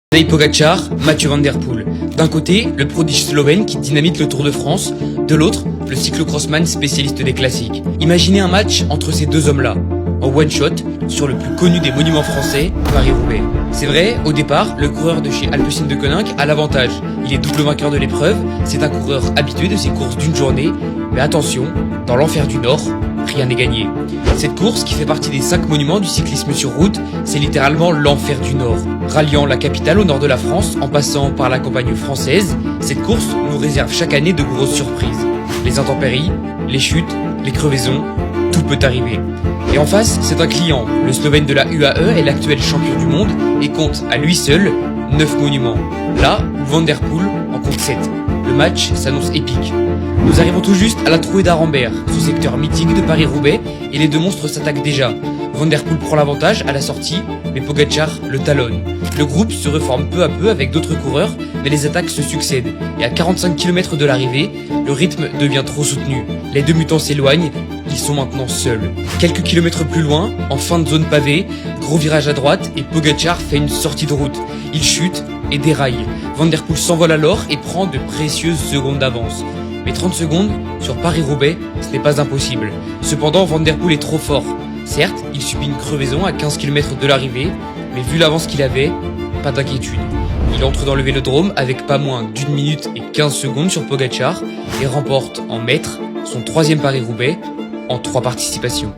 Tadej Pogačar, Mathieu Van Der Poel. D'un côté, le prodige slovène qui dynamite le Tour de France, de l'autre, le cyclocrossman spécialiste des classiques. Imaginez un match entre ces deux hommes-là, en one-shot, sur le plus connu des monuments français, Paris-Roubaix. C'est vrai, au départ, le coureur de chez Alpecin de Koninck a l'avantage. Il est double vainqueur de l'épreuve, c'est un coureur habitué de ces courses d'une journée, mais attention, dans l'enfer du Nord, rien n'est gagné. Cette course, qui fait partie des 5 monuments du cyclisme sur route, c'est littéralement l'enfer du Nord. Ralliant la capitale au nord de la France, en passant par la campagne française, cette course nous réserve chaque année de grosses surprises. Les intempéries, les chutes, les crevaisons, tout peut arriver. Et en face, c'est un client. Le Slovène de la UAE est l'actuel champion du monde et compte à lui seul 9 monuments. Là où Van Der Poel en compte 7. Le match s'annonce épique. Nous arrivons tout juste à la trouée d'Arambert, ce secteur mythique de Paris-Roubaix, et les deux monstres s'attaquent déjà. Van Der Poel prend l'avantage à la sortie, mais Pogačar le talonne. Le groupe se reforme peu à peu avec d'autres coureurs, mais les attaques se succèdent. Et à 45 km de l'arrivée, le rythme devient trop soutenu. Les deux mutants s'éloignent, ils sont maintenant seuls. Quelques kilomètres plus loin, en fin de zone pavée, gros virage à droite et Pogačar fait une sortie de route. Il chute et déraille. Van Der Poel s'envole alors et prend de précieuses secondes d'avance. Mais 30 secondes, sur Paris-Roubaix, ce n'est pas impossible. Cependant, Van Der Poel est trop fort. Certes, il subit une crevaison à 15 km de l'arrivée, mais vu l'avance qu'il avait, pas d'inquiétude. Il entre dans le vélodrome avec pas moins d'1 minute et 15 secondes sur Pogačar et remporte en maître son 3e Paris-Roubaix en 3 participations.